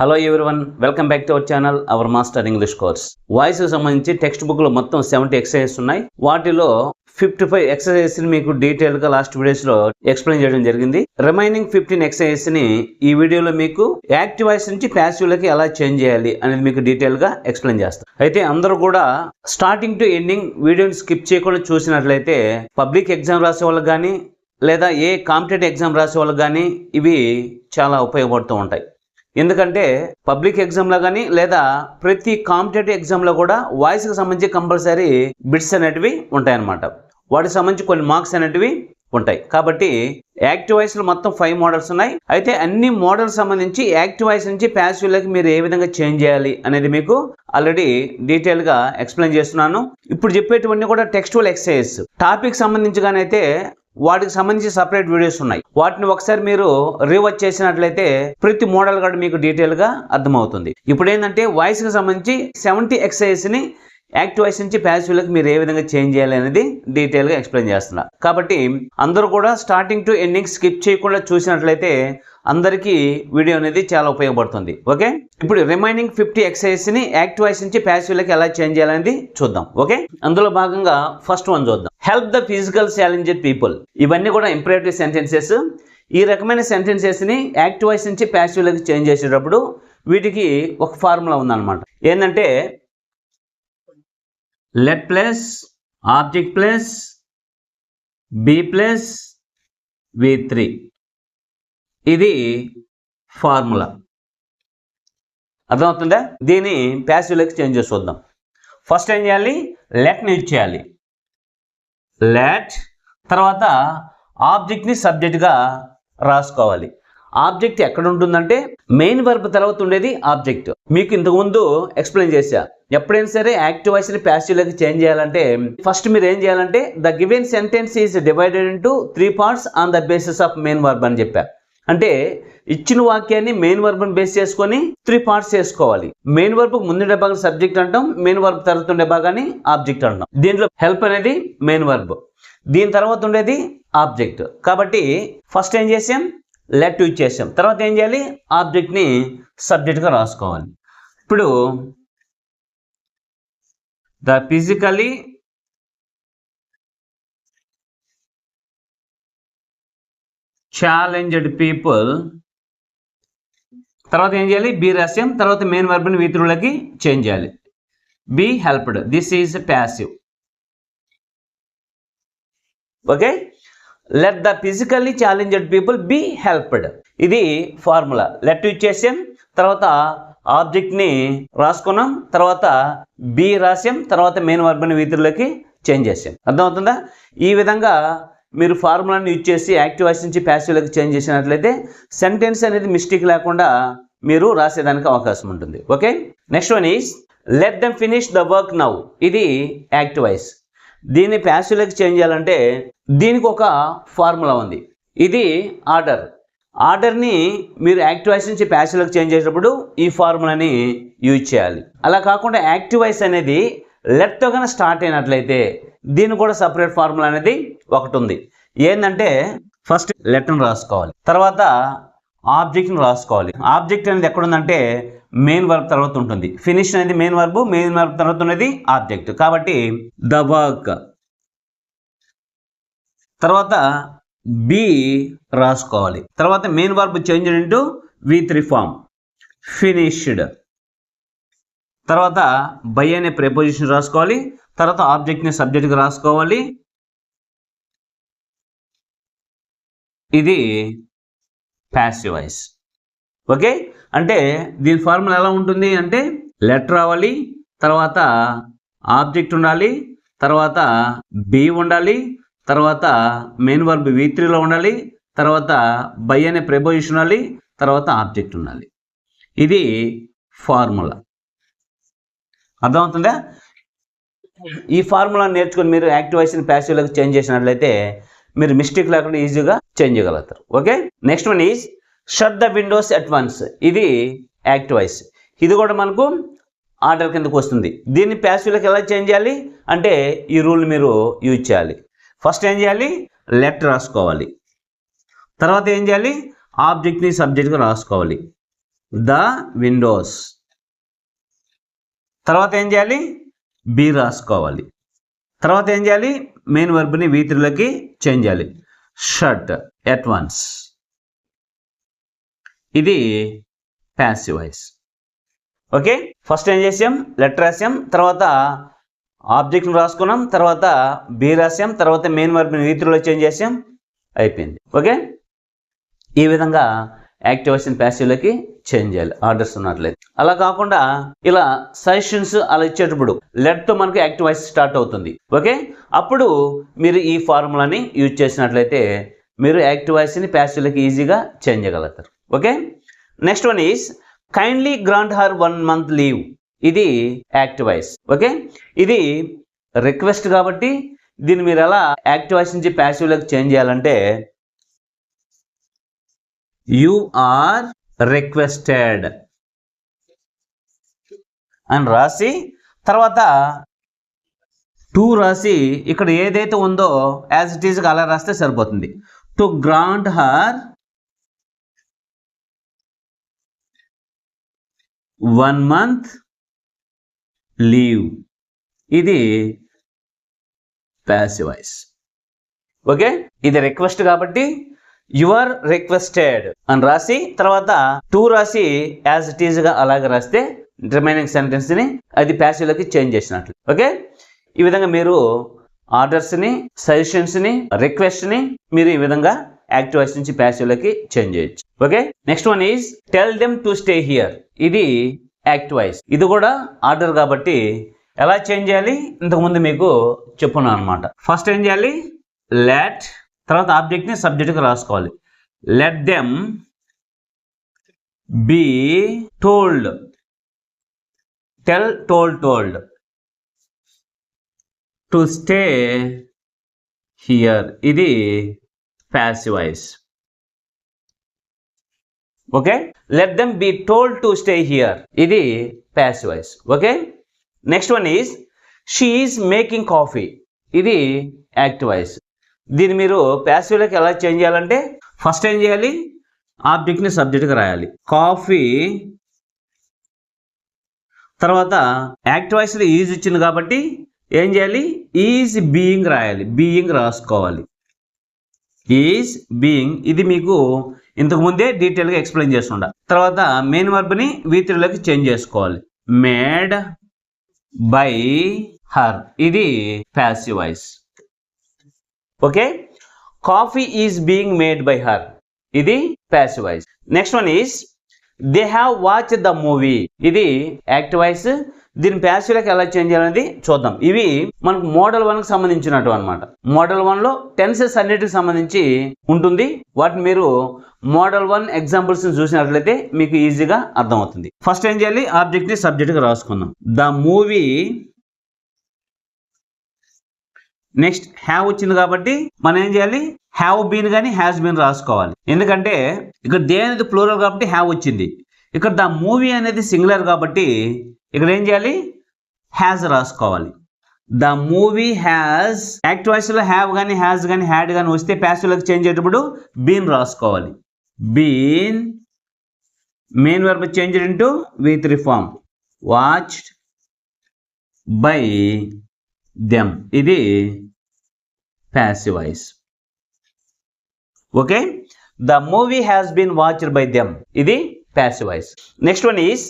Hello everyone, welcome back to our channel our master English course. Voice కి సంబంధించి text book లో మొత్తం 70 exercises ఉన్నాయి. వాటిలో 55 ఎక్సర్సైజెస్ ని మీకు డీటెయిల్ గా లాస్ట్ వీడియోస్ లో ఎక్స్ప్లెయిన్ చేయడం జరిగింది. రిమైనింగ్ 15 ఎక్సర్సైజెస్ ని ఈ వీడియోలో మీకు యాక్టివ్ వాయిస్ నుంచి ప్యాసివ్ లకి ఎలా చేంజ్ చేయాలి అనేది మీకు డీటెయిల్ గా ఎక్స్ప్లెయిన్ చేస్తాను. అయితే అందరూ కూడా స్టార్టింగ్ టు ఎండింగ్ వీడియోని స్కిప్ చేయకుండా చూసినట్లయితే పబ్లిక్ ఎగ్జామ్ రాసే వాళ్ళకి కానీ లేదా ఏ కాంపిటేటివ్ ఎగ్జామ్ రాసే వాళ్ళకి కానీ ఇవి చాలా ఉపయోగపడుతూ ఉంటాయి. ఎందుకంటే పబ్లిక్ ఎగ్జామ్లో కానీ లేదా ప్రతి కాంపిటేటివ్ ఎగ్జామ్లో కూడా వాయిస్కి సంబంధించి కంపల్సరీ బిట్స్ అనేటివి ఉంటాయన్నమాట. వాటికి సంబంధించి కొన్ని మార్క్స్ అనేటివి ఉంటాయి. కాబట్టి యాక్టివ్ వాయిస్లో మొత్తం 5 మోడల్స్ ఉన్నాయి. అయితే అన్ని మోడల్స్ సంబంధించి యాక్టివ్ వాయిస్ నుంచి ప్యాసివ్లోకి మీరు ఏ విధంగా చేంజ్ చేయాలి అనేది మీకు ఆల్రెడీ డీటెయిల్గా ఎక్స్ప్లెయిన్ చేస్తున్నాను. ఇప్పుడు చెప్పేటివన్నీ కూడా టెక్స్టువల్ ఎక్సర్సైజ్ టాపిక్ సంబంధించిగానైతే వాటికి సంబంధించి సపరేట్ వీడియోస్ ఉన్నాయి. వాటిని ఒకసారి మీరు రీవాచ్ చేసినట్లయితే ప్రతి మోడల్ కూడా మీకు డీటెయిల్ గా అర్థమవుతుంది. ఇప్పుడు ఏంటంటే వాయిస్ కి సంబంధించి 70 ఎక్సర్సైజ్ ని యాక్టివ్ వాయిస్ నుంచి ప్యాసివ్ లకి మీరు ఏ విధంగా చేంజ్ చేయాలి అనేది డీటెయిల్ గా ఎక్స్ప్లెయిన్ చేస్తున్నా. కాబట్టి అందరూ కూడా స్టార్టింగ్ టు ఎండింగ్ స్కిప్ చేయకుండా చూసినట్లయితే అందరికీ వీడియో అనేది చాలా ఉపయోగపడుతుంది. ఓకే, ఇప్పుడు రిమైనింగ్ 50 ఎక్సర్సైజ్ ని యాక్టివ్ వాయిస్ నుంచి ప్యాసివ్ లకి ఎలా చేంజ్ చేయాలనేది చూద్దాం. ఓకే, అందులో భాగంగా ఫస్ట్ వన్ చూద్దాం. Help the physical challenged people. ఇవన్నీ కూడా ఇంపరేటివ్ సెంటెన్సెస్. ఈ రకమైన సెంటెన్సెస్ ని యాక్టివ్ వాయిస్ నుంచి ప్యాసివ్ లకి చేంజ్ చేసేటప్పుడు వీటికి ఒక ఫార్ములా ఉందన్నమాట. ఏంటంటే let plus object plus be plus V3. ఇది ఫార్ములా. అర్థమవుతుందా? దీన్ని ప్యాసివ్ లకి చేంజ్ చేసి చూద్దాం. ఫస్ట్ ఏం చేయాలి? లెట్ని యూజ్ చేయాలి. లెట్ తర్వాత ఆబ్జెక్ట్ని సబ్జెక్ట్గా రాసుకోవాలి. ఆబ్జెక్ట్ ఎక్కడ ఉంటుందంటే మెయిన్ వర్బ్ తర్వాత ఉండేది ఆబ్జెక్ట్. మీకు ఇంతకుముందు ఎక్స్ప్లెయిన్ చేశా. ఎప్పుడైనా సరే యాక్టివ్ వాయిస్ని ప్యాసివ్లోకి చేంజ్ చేయాలంటే ఫస్ట్ మీరు ఏం చేయాలంటే the given sentence is divided into 3 parts on the basis of main verb అని చెప్పా. అంటే ఇచ్చిన వాక్యాన్ని మెయిన్ వర్బ్ని బేస్ చేసుకొని 3 పార్ట్స్ చేసుకోవాలి. మెయిన్ వర్బ్ ముందుండే భాగం సబ్జెక్ట్ అంటాం, మెయిన్ వర్బ్ తర్వాత ఉండే భాగాన్ని ఆబ్జెక్ట్ అంటాం. దీంట్లో హెల్ప్ అనేది మెయిన్ వర్బ్, దీని తర్వాత ఉండేది ఆబ్జెక్ట్. కాబట్టి ఫస్ట్ ఏం చేసాం? లెట్ యూజ్ చేసాం. తర్వాత ఏం చేయాలి? ఆబ్జెక్ట్ని సబ్జెక్ట్గా రాసుకోవాలి. ఇప్పుడు ద ఫిజికలీ ఛాలెంజ్డ్ పీపుల్, తర్వాత ఏం చేయాలి? బి రాసాం. తర్వాత మెయిన్ వర్బ్ని V3 లోకి చేంజ్ చేయాలి. Be helped, this is passive. Okay, let the physically challenged people be helped. ఇది ఫార్ములా. లెట్ యూజ్ చేసాం, తర్వాత ఆబ్జెక్ట్ని రాసుకున్నాం, తర్వాత బి రాసాం, తర్వాత మెయిన్ వర్బ్ని V3 లోకి చేంజ్ చేసాం. అర్థమవుతుందా? ఈ విధంగా మీరు ఫార్ములాని యూజ్ చేసి యాక్టివ్ వాయిస్ నుంచి ప్యాసివ్లోకి చేంజ్ చేసినట్లయితే సెంటెన్స్ అనేది మిస్టేక్ లేకుండా మీరు రాసేదానికి అవకాశం ఉంటుంది. Okay, next one is let them finish the work now. ఇది యాక్టివ్ వాయిస్. దీన్ని ప్యాసివ్లోకి చేంజ్ చేయాలంటే దీనికి ఒక ఫార్ములా ఉంది. ఇది ఆర్డర్. ఆర్డర్ని మీరు యాక్టివ్ వాయిస్ నుంచి ప్యాసివ్లోకి చేంజ్ చేసేటప్పుడు ఈ ఫార్ములాని యూజ్ చేయాలి. అలా కాకుండా యాక్టివ్ వాయిస్ అనేది లెట్తో కన్నా స్టార్ట్ అయినట్లయితే దీనికి కూడా సపరేట్ ఫార్ములా అనేది ఒకటి ఉంది. ఏంటంటే ఫస్ట్ లెట్ను రాసుకోవాలి, తర్వాత ఆబ్జెక్ట్ని రాసుకోవాలి. ఆబ్జెక్ట్ అనేది ఎక్కడ ఉందంటే మెయిన్ వర్బ్ తర్వాత ఉంటుంది. ఫినిష్ అనేది మెయిన్ వర్బ్, మెయిన్ వర్బ్ తర్వాత ఉన్నది ఆబ్జెక్ట్. కాబట్టి ద వర్క్, తర్వాత బి రాసుకోవాలి, తర్వాత main verb change into V3 form finished, తర్వాత బై అనే ప్రిపోజిషన్ రాసుకోవాలి, తర్వాత ఆబ్జెక్ట్ని సబ్జెక్ట్గా రాసుకోవాలి. ఇది ప్యాసివ్ వాయిస్. ఓకే, అంటే దీని ఫార్ములా ఎలా ఉంటుంది అంటే లెట్ రావాలి, తర్వాత ఆబ్జెక్ట్ ఉండాలి, తర్వాత బి ఉండాలి, తర్వాత మెయిన్ వర్బ్ V3లో ఉండాలి, తర్వాత బై అనే ప్రిపోజిషన్ ఉండాలి, తర్వాత ఆబ్జెక్ట్ ఉండాలి. ఇది ఫార్ములా. అర్థమవుతుందా? ఈ ఫార్ములా నేర్చుకుని మీరు యాక్టివ్ వాయిస్ని ప్యాసివ్లోకి చేంజ్ చేసినట్లయితే మీరు మిస్టేక్ లేకుండా ఈజీగా చేంజ్ చేయగలుగుతారు. Okay, next one is shut the Windows at once. ఇది యాక్టివ్ వాయిస్. ఇది కూడా మనకు ఆర్డర్ కిందకు వస్తుంది. దీన్ని ప్యాసివ్లోకి ఎలా చేంజ్ చేయాలి అంటే ఈ రూల్ మీరు యూజ్ చేయాలి. ఫస్ట్ ఏం చేయాలి? లెట్ రాసుకోవాలి, తర్వాత ఏం చేయాలి? ఆబ్జెక్ట్ని సబ్జెక్ట్గా రాసుకోవాలి. The Windows. తర్వాత ఏం చేయాలి, బి రాసుకోవాలి. తర్వాత ఏం చేయాలి, మెయిన్ వర్బ్ని V3లోకి చేంజ్ చేయాలి. Shut at once. ఇది ప్యాసివ్ వాయిస్. ఓకే, ఫస్ట్ ఏం చేసాం, లెటర్ రాసాం, తర్వాత ఆబ్జెక్ట్ని రాసుకున్నాం, తర్వాత బి రాసాం, తర్వాత మెయిన్ వర్బ్ని V3లో చేంజ్ చేసాం, అయిపోయింది. ఓకే, ఈ విధంగా యాక్టివ్ వాయిస్ని ప్యాసివ్లోకి చేంజ్ చేయాలి ఆర్డర్స్ ఉన్నట్లయితే. అలా కాకుండా ఇలా సజెషన్స్ అలా ఇచ్చేటప్పుడు లెట్తో మనకు యాక్టివ్ వాయిస్ స్టార్ట్ అవుతుంది. ఓకే, అప్పుడు మీరు ఈ ఫార్ములాని యూజ్ చేసినట్లయితే మీరు యాక్టివ్ వాయిస్ని ప్యాసివ్లోకి ఈజీగా చేంజ్ చేయగలుగుతారు. Okay, next one is kindly grant her 1 month leave. ఇది యాక్టివ్ వాయిస్. ఓకే, ఇది రిక్వెస్ట్ కాబట్టి దీన్ని మీరు ఎలా యాక్టివ్ వాయిస్ నుంచి ప్యాసివ్లోకి చేంజ్ చేయాలంటే యు ఆర్ రిక్వెస్టెడ్ అని రాసి తర్వాత టు రాసి ఇక్కడ ఏదైతే ఉందో యాజ్ ఇట్ ఈజ్గా అలా రాస్తే సరిపోతుంది. To grant her 1 month leave. ఇది ప్యాసివ్ వాయిస్. ఓకే, ఇది రిక్వెస్ట్ కాబట్టి యువర్ రిక్వెస్టెడ్ అని రాసి తర్వాత టు రాసి యాజ్ ఇట్ ఈజ్గా అలాగే రాస్తే రిమైనింగ్ సెంటెన్స్ని అది ప్యాసివ్లోకి చేంజ్ చేసినట్లు. ఓకే, ఈ విధంగా మీరు ఆర్డర్స్ని, సజెషన్స్ని, రిక్వెస్ట్ని మీరు ఈ విధంగా యాక్టివ్ వాయిస్ నుంచి ప్యాసివ్లోకి చేంజ్ చేయొచ్చు. Okay, next one is tell them to stay here. ఇది యాక్టివ్ వాయిస్. ఇది కూడా ఆర్డర్ కాబట్టి ఎలా చేంజ్ చేయాలి ఇంతకుముందు మీకు చెప్పున్నాను అనమాట. ఫస్ట్ ఏం చేయాలి, లెట్, తర్వాత ఆబ్జెక్ట్ని సబ్జెక్ట్గా రాసుకోవాలి. Let them be told. Tell, told to stay here. ఇది passive voice. Okay, let them be told to stay here. ఇది passive voice. Okay, next one is she is making coffee. ఇది active voice. దీన్ని మీరు ప్యాసివ్లోకి ఎలా change చేయాలంటే first ఏం చేయాలి, ఆబ్జెక్ట్ని సబ్జెక్ట్గా రాయాలి. కాఫీ, తర్వాత యాక్టివ్ వాయిస్లో ఈజ్ ఇచ్చింది కాబట్టి ఏం చేయాలి, ఈజ్ బీయింగ్ రాయాలి. బీయింగ్ రాసుకోవాలి. ఈజ్ బీయింగ్ ఇది మీకు ఇంతకుముందే డీటెయిల్గా ఎక్స్ప్లెయిన్ చేస్తుండ. తర్వాత మెయిన్ వర్బ్ని V3లోకి చేంజ్ చేసుకోవాలి. Made by her. ఇది passive voice. Okay, coffee is being made by her. ఇది passive voice. Next one is they have watch the movie. ఇది యాక్టివ్ వాయిస్. దీని ప్యాసివ్లోకి ఎలా చేంజ్ చేయాలనేది చూద్దాం. ఇవి మనకు మోడల్ 1కి సంబంధించినట్టు అనమాట. మోడల్ 1లో టెన్సెస్ అన్నిటికి సంబంధించి ఉంటుంది. వాటిని మీరు మోడల్ 1 ఎగ్జాంపుల్స్ చూసినట్లయితే మీకు ఈజీగా అర్థమవుతుంది. ఫస్ట్ ఏం చేయాలి, ఆబ్జెక్ట్ని సబ్జెక్ట్గా రాసుకుందాం. ద మూవీ, నెక్స్ట్ హ్యావ్ వచ్చింది కాబట్టి మనం ఏం చేయాలి, హ్యావ్ బీన్ కానీ హ్యాస్ బీన్ రాసుకోవాలి. ఎందుకంటే ఇక్కడ దే అనేది ప్లూరల్ కాబట్టి హ్యావ్ వచ్చింది. ఇక్కడ ద మూవీ అనేది సింగులర్ కాబట్టి ఇక్కడ ఏం చేయాలి, హ్యాస్ రాసుకోవాలి. The movie has. యాక్టివ్ వాయిస్లో హ్యావ్ కానీ హ్యాస్ కానీ హ్యాడ్ కానీ వస్తే ప్యాసివ్లోకి చేంజ్ అయ్యేటప్పుడు బీన్ రాసుకోవాలి. Been, main verb change into V3 form. Watched by them. ఇది passive voice. Okay, the movie has been watched by them. ఇది passive voice. Next one is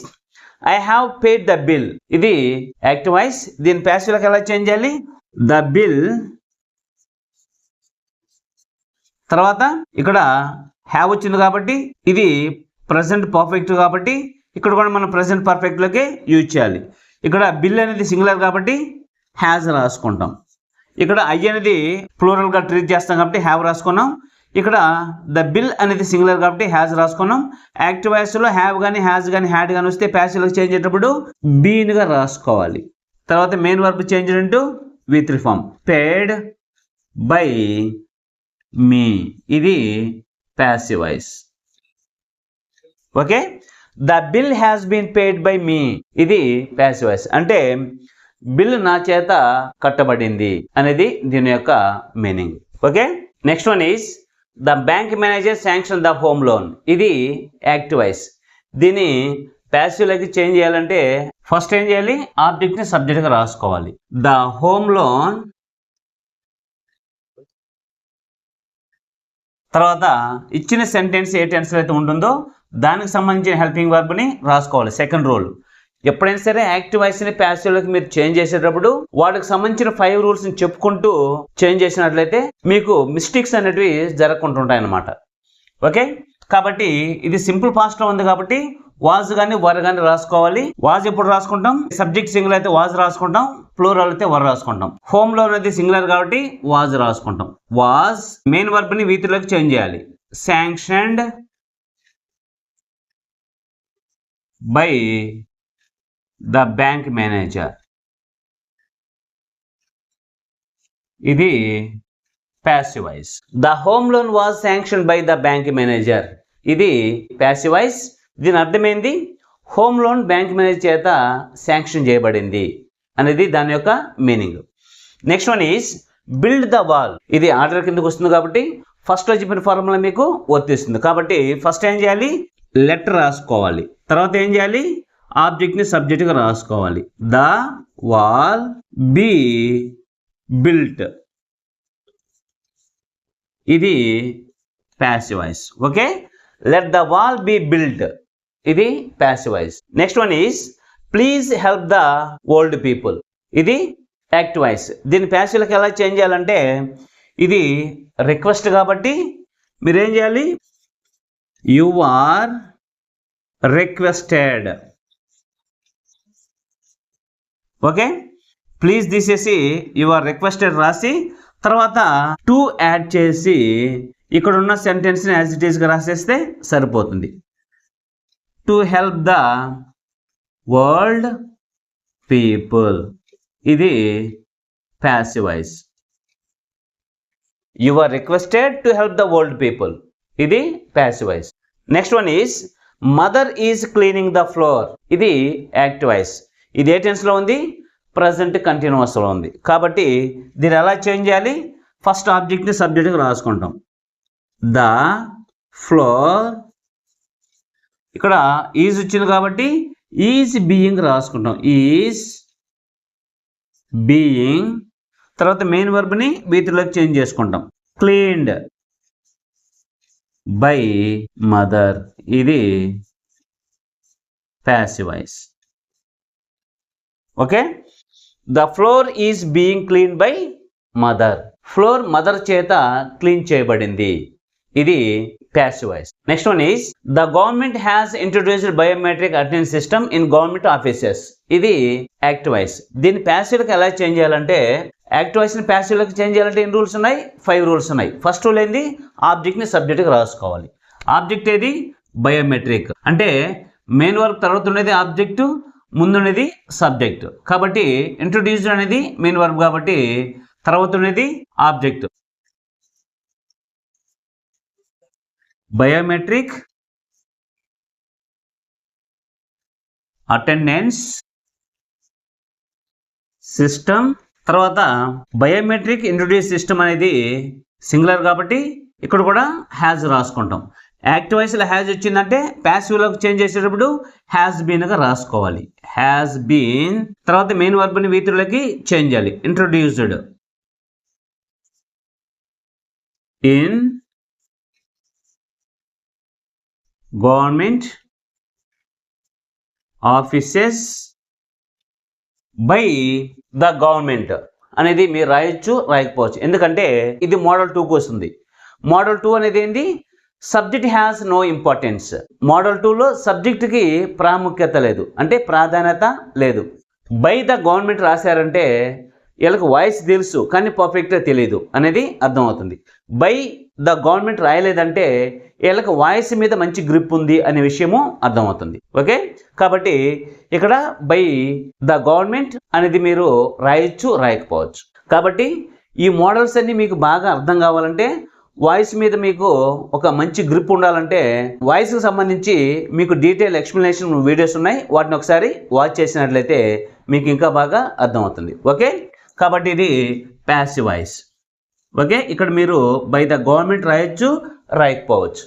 I have paid the bill. ఇది active voice. దీని ప్యాసివ్లోకి ఎలా change చేయాలి, the bill, తర్వాత ఇక్కడ have వచ్చింది కాబట్టి ఇది ప్రెసెంట్ పర్ఫెక్ట్ కాబట్టి ఇక్కడ కూడా మనం ప్రెసెంట్ పర్ఫెక్ట్లోకి యూజ్ చేయాలి. ఇక్కడ బిల్ అనేది సింగులర్ కాబట్టి హ్యాజ్ రాసుకుంటాం. ఇక్కడ ఐ అనేది ప్లూరల్గా ట్రీట్ చేస్తాం కాబట్టి హ్యావ్ రాసుకున్నాం. ఇక్కడ ద బిల్ అనేది సింగులర్ కాబట్టి హ్యాజ్ రాసుకున్నాం. యాక్టివ్ వాయిస్లో హ్యావ్ కానీ హ్యాజ్ కానీ హ్యాడ్ కానీ వస్తే ప్యాసివ్లోకి చేంజ్ అయ్యేటప్పుడు బీన్గా రాసుకోవాలి. తర్వాత main verb change into V3 form. Paid by me. ఇది passive voice. Okay, the bill has been paid by me. ఇది ప్యాసివ్ వాయిస్. అంటే బిల్ నా చేత కట్టబడింది అనేది దీని యొక్క meaning. Okay, next one is the bank manager sanction the home loan. ఇది active voice. దీన్ని ప్యాసివ్లోకి చేంజ్ చేయాలంటే ఫస్ట్ ఏం చేయాలి, ఆబ్జెక్ట్ని సబ్జెక్ట్గా రాసుకోవాలి. ద హోమ్ లోన్, తర్వాత ఇచ్చిన సెంటెన్స్ ఏ టెన్స్లో అయితే ఉంటుందో దానికి సంబంధించిన హెల్పింగ్ వర్బ్ని రాసుకోవాలి. సెకండ్ రూల్, ఎప్పుడైనా సరే యాక్టివ్ వాయిస్ని ప్యాసివ్లోకి మీరు చేంజ్ చేసేటప్పుడు వాటికి సంబంధించిన 5 రూల్స్ని చెప్పుకుంటూ చేంజ్ చేసినట్లయితే మీకు మిస్టేక్స్ అనేటివి జరగకుంటుంటాయి అన్నమాట. ఓకే, కాబట్టి ఇది సింపుల్ పాస్ట్లో ఉంది కాబట్టి వాజ్ కానీ వర్ కానీ రాసుకోవాలి. వాజ్ ఎప్పుడు రాసుకుంటాం, సబ్జెక్ట్ సింగులర్ అయితే వాజ్ రాసుకుంటాం, ప్లూరల్ అయితే వర్ రాసుకుంటాం. హోమ్ లో అనేది సింగులర్ కాబట్టి వాజ్ రాసుకుంటాం. వాజ్ మెయిన్ వర్బ్ ని వీటిలోకి చేంజ్ చేయాలి. Sanctioned by the bank manager, ఇది passive voice. The home loan was sanctioned by the bank manager, ఇది passive voice. దీని అర్థమైంది హోమ్ లోన్ బ్యాంక్ మేనేజర్ చేత శాంక్షన్ చేయబడింది అనేది దాని యొక్క meaning. Next one is build the wall, ఇది ఆర్డర్ కిందకు వస్తుంది కాబట్టి ఫస్ట్ లో చెప్పిన ఫార్ములా మీకు వర్తిస్తుంది. కాబట్టి ఫస్ట్ ఏం చేయాలి, లెటర్ రాసుకోవాలి. తర్వాత ఏం చేయాలి, ఆబ్జెక్ట్ని సబ్జెక్ట్గా రాసుకోవాలి. ద వాల్ బి బిల్ట్, ఇది passive voice. Okay, let the wall B built, ఇది passive voice. Next one is please help the old people, ఇది యాక్టివ్ వాయిస్. దీన్ని ప్యాసివ్లోకి ఎలా చేంజ్ చేయాలంటే ఇది రిక్వెస్ట్ కాబట్టి మీరేం చేయాలి, you are requested. Okay, please తీసేసి యు ఆర్ రిక్వెస్టెడ్ రాసి తర్వాత టు యాడ్ చేసి ఇక్కడ ఉన్న సెంటెన్స్ని యాజ్ ఇట్ ఈస్గా రాసేస్తే సరిపోతుంది. To help the world people, ఇది passive voice. You are requested to help the world people, ఇది passive voice. Next one is mother is cleaning the floor, ఇది యాక్టివ్ వాయిస్. ఇది ఏ టెన్స్లో ఉంది, ప్రజెంట్ కంటిన్యూస్లో ఉంది. కాబట్టి దీన్ని ఎలా చేంజ్ చేయాలి, ఫస్ట్ ఆబ్జెక్ట్ని సబ్జెక్ట్గా రాసుకుంటాం. ద ఫ్లోర్, ఇక్కడ ఈజ్ వచ్చింది కాబట్టి ఈజ్ బీయింగ్ రాసుకుంటాం. ఈజ్ బీయింగ్, తర్వాత మెయిన్ వర్బ్ని వీటిలోకి చేంజ్ చేసుకుంటాం. క్లీన్డ్ బై మదర్, ఇది passive voice. Okay, the floor is being clean by mother, floor mother చేత క్లీన్ చేయబడింది, ఇది passive voice. Next one is the government has introduced biometric attendance system in government offices, ఇది active voice. దీన్ని ప్యాసివ్లోకి ఎలా change చేయాలంటే active వాయిస్ని ప్యాసివ్లోకి change చేయాలంటే ఎన్ని రూల్స్ ఉన్నాయి, 5 రూల్స్ ఉన్నాయి. ఫస్ట్ రూల్ ఏంది, ఆబ్జెక్ట్ని సబ్జెక్ట్గా రాసుకోవాలి. ఆబ్జెక్ట్ ఏది, బయోమెట్రిక్, అంటే మెయిన్ వర్బ్ తర్వాత ఉన్నది ఆబ్జెక్టు, ముందున్నది సబ్జెక్ట్. కాబట్టి ఇంట్రొడ్యూస్డ్ అనేది మెయిన్ వర్బ్ కాబట్టి తర్వాత ఉన్నది ఆబ్జెక్ట్. బయోమెట్రిక్ అటెండెన్స్ సిస్టమ్, తర్వాత బయోమెట్రిక్ ఇంట్రొడ్యూస్ సిస్టమ్ అనేది సింగులర్ కాబట్టి ఇక్కడ కూడా హ్యాజ్ రాసుకుంటాం. యాక్టివ్ వాయిస్లో హ్యాజ్ వచ్చిందంటే ప్యాసివ్లోకి చేంజ్ చేసేటప్పుడు హ్యాస్ బీన్గా రాసుకోవాలి. హ్యాస్ బీన్, తర్వాత మెయిన్ వర్బ్ని వీటిలోకి చేంజ్ చేయాలి. Introduced in government offices by the government అనేది మీరు రాయొచ్చు, రాయకపోవచ్చు. ఎందుకంటే ఇది మోడల్ 2కు వస్తుంది. మోడల్ 2 అనేది ఏంటి, subject has no importance. Model 2లో సబ్జెక్ట్కి ప్రాముఖ్యత లేదు, అంటే ప్రాధాన్యత లేదు. బై ద గవర్నమెంట్ రాశారంటే వీళ్ళకి వాయిస్ తెలుసు కానీ పర్ఫెక్ట్గా తెలియదు అనేది అర్థమవుతుంది. బై ద గవర్నమెంట్ రాయలేదంటే వీళ్ళకి వాయిస్ మీద మంచి గ్రిప్ ఉంది అనే విషయము అర్థమవుతుంది. ఓకే, కాబట్టి ఇక్కడ బై ద గవర్నమెంట్ అనేది మీరు రాయొచ్చు, రాయకపోవచ్చు. కాబట్టి ఈ మోడల్స్ అన్ని మీకు బాగా అర్థం కావాలంటే, వాయిస్ మీద మీకు ఒక మంచి గ్రిప్ ఉండాలంటే వాయిస్కి సంబంధించి మీకు డీటెయిల్ ఎక్స్ప్లెనేషన్ వీడియోస్ ఉన్నాయి, వాటిని ఒకసారి వాచ్ చేసినట్లయితే మీకు ఇంకా బాగా అర్థమవుతుంది. ఓకే, కాబట్టి ఇది passive voice. ఓకే, ఇక్కడ మీరు బై ద గవర్నమెంట్ రాయొచ్చు, రాయకపోవచ్చు.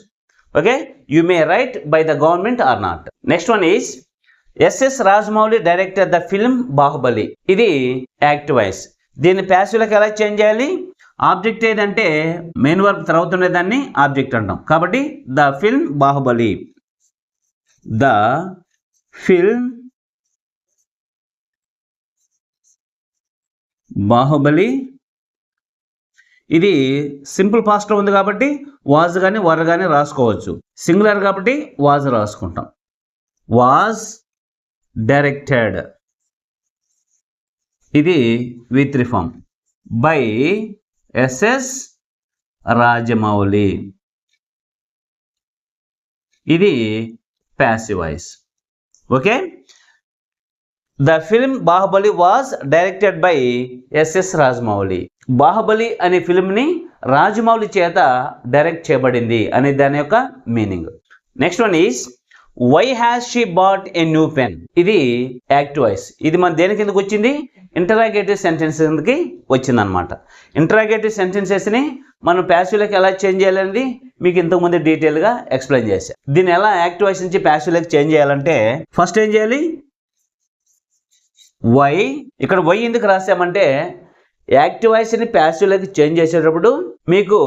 Okay, you may write by the government or not. Next one is S.S. Rajamouli directed the film Bahubali. ఇది యాక్టివ్ వాయిస్. దీన్ని ప్యాసివ్లోకి ఎలా చేంజ్ చేయాలి? ఆబ్జెక్ట్ ఏదంటే మెయిన్ వర్బ్ తర్వాత ఉండేదాన్ని ఆబ్జెక్ట్ అంటాం. కాబట్టి the film Baahubali, the film Baahubali. ఇది సింపుల్ పాస్ట్ లో ఉంది కాబట్టి వాజ్ కానీ వర్ కానీ రాసుకోవచ్చు. సింగులర్ కాబట్టి వాజ్ రాసుకుంటాం. వాజ్ డైరెక్టెడ్, ఇది V3 form, by S.S. Rajamouli, ఇది passive voice. Okay, the film Baahubali was directed by S.S. Rajamouli. Baahubali అనే ఫిల్మ్ని రాజమౌళి చేత డైరెక్ట్ చేయబడింది అనే దాని యొక్క meaning. Next one is why has she bought a new pen. ఇది యాక్టివ్ వాయిస్. ఇది మన దేని కిందకి వచ్చింది? ఇంటరాగేటివ్ సెంటెన్స్ కిందకి వచ్చింది అనమాట. ఇంటరాగేటివ్ సెంటెన్సెస్ని మనం ప్యాసివ్లోకి ఎలా చేంజ్ చేయాలనేది మీకు ఇంతకుముందు డీటెయిల్గా ఎక్స్ప్లెయిన్ చేశాను. దీన్ని ఎలా యాక్టివ్ వాయిస్ నుంచి ప్యాసివ్లోకి చేంజ్ చేయాలంటే ఫస్ట్ ఏం చేయాలి? వై. ఇక్కడ వై ఎందుకు రాసామంటే యాక్టివ్ వాయిస్ని ప్యాసివ్లోకి చేంజ్ చేసేటప్పుడు మీకు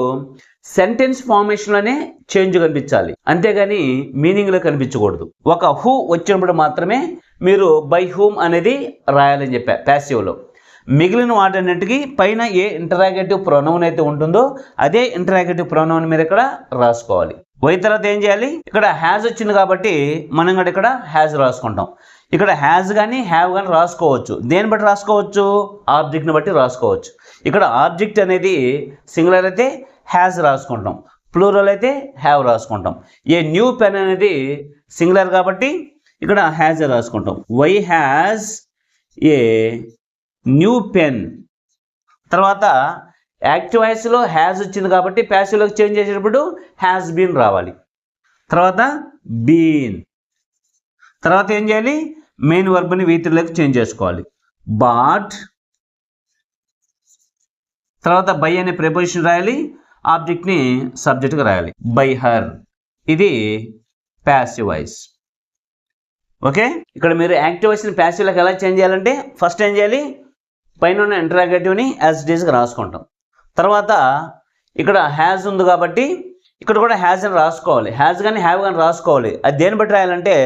సెంటెన్స్ ఫార్మేషన్లోనే చేంజ్ కనిపించాలి, అంతేగాని మీనింగ్లో కనిపించకూడదు. ఒక హూ వచ్చినప్పుడు మాత్రమే మీరు బై హూమ్ అనేది రాయాలని చెప్పా ప్యాసివ్లో. మిగిలిన వాటన్నిటికీ పైన ఏ ఇంటరాగేటివ్ ప్రొనౌన్ అయితే ఉంటుందో అదే ఇంటరాగేటివ్ ప్రొనౌన్ మీరు ఇక్కడ రాసుకోవాలి. వై తర్వాత ఏం చేయాలి? ఇక్కడ హ్యాజ్ వచ్చింది కాబట్టి మనం కూడా ఇక్కడ హ్యాజ్ రాసుకుంటాం. ఇక్కడ హ్యాజ్ కానీ హ్యావ్ కానీ రాసుకోవచ్చు. దేన్ని బట్టి రాసుకోవచ్చు? ఆబ్జెక్ట్ని బట్టి రాసుకోవచ్చు. ఇక్కడ ఆబ్జెక్ట్ అనేది సింగులర్ అయితే హ్యాజ్ రాసుకుంటాం, ప్లూరల్ అయితే హ్యావ్ రాసుకుంటాం. ఏ న్యూ పెన్ అనేది సింగులర్ కాబట్టి ఇక్కడ హ్యాజ్ రాసుకుంటాం. Why has a new pen. తర్వాత యాక్టివ్ వాయిస్లో హ్యాజ్ వచ్చింది కాబట్టి ప్యాసివ్లోకి చేంజ్ చేసేటప్పుడు హ్యాజ్ బీన్ రావాలి. తర్వాత బీన్. తర్వాత ఏం చేయాలి? మెయిన్ వర్బ్ని V3లోకి చేంజ్ చేసుకోవాలి. బాట్. తర్వాత బై అనే ప్రిపోజిషన్ రాయాలి, ఆబ్జెక్ట్ని సబ్జెక్ట్గా రాయాలి. బై హర్, ఇది ప్యాసివ్ వాయిస్. ఓకే, ఇక్కడ మీరు యాక్టివ్ వాయిస్ని ప్యాసివ్లోకి ఎలా చేంజ్ చేయాలంటే ఫస్ట్ ఏం చేయాలి? పైన ఉన్న ఇంటరాగేటివ్ని యాజ్ ఇట్ ఈస్గా రాసుకుంటాం. తర్వాత ఇక్కడ హ్యాజ్ ఉంది కాబట్టి ఇక్కడ కూడా హ్యాజ్ అని రాసుకోవాలి. హ్యాజ్ కానీ హ్యావ్ కానీ రాసుకోవాలి. అది దేన్ని బట్టి రాయాలంటే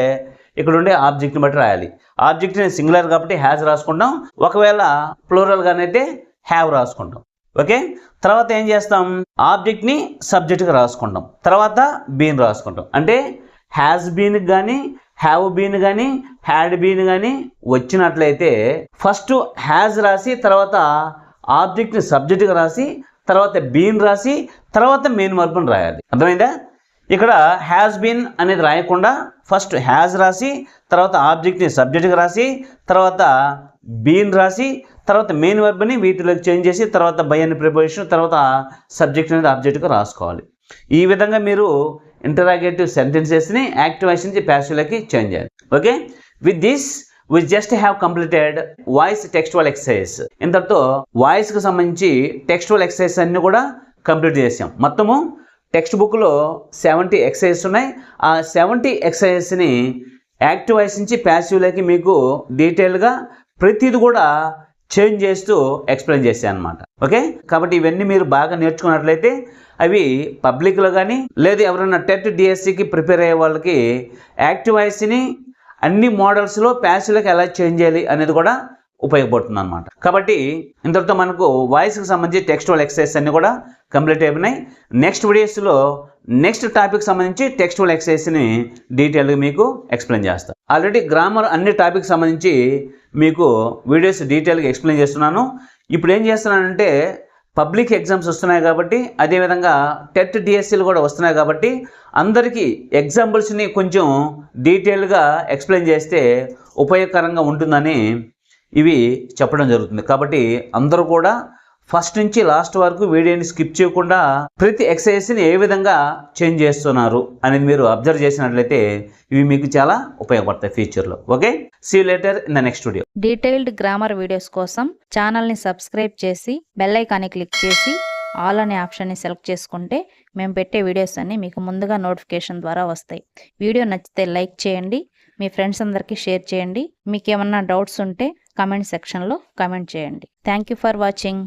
ఇక్కడ ఉండే ఆబ్జెక్ట్ని బట్టి రాయాలి. ఆబ్జెక్ట్ని సింగులర్ కాబట్టి హ్యాజ్ రాసుకుంటాం, ఒకవేళ ప్లూరల్ గానైతే హ్యావ్ రాసుకుంటాం. ఓకే, తర్వాత ఏం చేస్తాం? ఆబ్జెక్ట్ని సబ్జెక్ట్గా రాసుకుంటాం, తర్వాత బీన్ రాసుకుంటాం. అంటే హ్యాజ్ బీన్ కానీ హ్యావ్ బీన్ కానీ హ్యాడ్ బీన్ కానీ వచ్చినట్లయితే ఫస్ట్ హ్యాజ్ రాసి తర్వాత ఆబ్జెక్ట్ని సబ్జెక్ట్గా రాసి తర్వాత బీన్ రాసి తర్వాత మెయిన్ వర్బ్ని రాయాలి. అర్థమైందా? ఇక్కడ హ్యాస్ బీన్ అనేది రాయకుండా ఫస్ట్ హ్యాజ్ రాసి తర్వాత ఆబ్జెక్ట్ని సబ్జెక్ట్గా రాసి తర్వాత బీన్ రాసి తర్వాత మెయిన్ వర్బ్ని V3లోకి చేంజ్ చేసి తర్వాత బై అనే ప్రిపోజిషన్ తర్వాత సబ్జెక్ట్ అనేది ఆబ్జెక్ట్గా రాసుకోవాలి. ఈ విధంగా మీరు ఇంటరాగేటివ్ సెంటెన్సెస్ని యాక్టివ్ వాయిస్ నుంచి ప్యాసివ్లోకి చేంజ్ చేయాలి. Okay, with this we just have completed voice textual exercise. ఇంతటితో వాయిస్కి సంబంధించి టెక్స్చువల్ ఎక్సర్సైజ్ అన్ని కూడా కంప్లీట్ చేసాం. మొత్తము టెక్స్ట్ బుక్లో 70 ఎక్సర్సైజెస్ ఉన్నాయి. ఆ 70 ఎక్సర్సైజెస్ని యాక్టివ్ వాయిస్ నుంచి ప్యాసివ్లోకి మీకు డీటెయిల్గా ప్రతిది కూడా చేంజ్ చేస్తూ ఎక్స్ప్లెయిన్ చేశాను అనమాట. ఓకే, కాబట్టి ఇవన్నీ మీరు బాగా నేర్చుకున్నట్లయితే అవి పబ్లిక్లో కానీ లేదు ఎవరైనా టెట్ డిఎస్సికి ప్రిపేర్ అయ్యే వాళ్ళకి యాక్టివ్ వాయిస్ని అన్ని మోడల్స్లో ప్యాసివ్లోకి ఎలా చేంజ్ చేయాలి అనేది కూడా ఉపయోగపడుతుంది అనమాట. కాబట్టి ఇంతటితో మనకు వాయిస్కి సంబంధించి టెక్స్టువల్ ఎక్సర్సైజ్ అన్ని కూడా కంప్లీట్ అయిపోయినాయి. నెక్స్ట్ వీడియోస్లో నెక్స్ట్ టాపిక్ సంబంధించి టెక్స్టువల్ ఎక్సర్సైజ్ని డీటెయిల్గా మీకు ఎక్స్ప్లెయిన్ చేస్తాను. ఆల్రెడీ గ్రామర్ అన్ని టాపిక్ సంబంధించి మీకు వీడియోస్ డీటెయిల్గా ఎక్స్ప్లెయిన్ చేస్తున్నాను. ఇప్పుడు ఏం చేస్తున్నానంటే పబ్లిక్ ఎగ్జామ్స్ వస్తున్నాయి కాబట్టి అదేవిధంగా టెట్ డిఎస్సీలు కూడా వస్తున్నాయి కాబట్టి అందరికీ ఎగ్జాంపుల్స్ని కొంచెం డీటెయిల్గా ఎక్స్ప్లెయిన్ చేస్తే ఉపయోగకరంగా ఉంటుందని ఇవి చెప్పడం జరుగుతుంది. కాబట్టి అందరూ కూడా ఫస్ట్ నుంచి లాస్ట్ వరకు వీడియోని స్కిప్ చేయకుండా ప్రతి ఎక్సర్సైజ్ని ఏ విధంగా చేంజ్ చేస్తున్నారు అనేది మీరు అబ్జర్వ్ చేసినట్లయితే ఇవి మీకు చాలా ఉపయోగపడతాయి ఫ్యూచర్లో. Okay, see you later in the next video. Detailed grammar videos కోసం ఛానల్ని సబ్స్క్రైబ్ చేసి బెల్ ఐకాన్ని క్లిక్ చేసి ఆల్ అనే ఆప్షన్ని సెలెక్ట్ చేసుకుంటే మేము పెట్టే వీడియోస్ అన్నీ మీకు ముందుగా నోటిఫికేషన్ ద్వారా వస్తాయి. వీడియో నచ్చితే లైక్ చేయండి, మీ ఫ్రెండ్స్ అందరికీ షేర్ చేయండి. మీకు ఏమన్నా డౌట్స్ ఉంటే కామెంట్ సెక్షన్లో కామెంట్ చేయండి. Thank you for watching.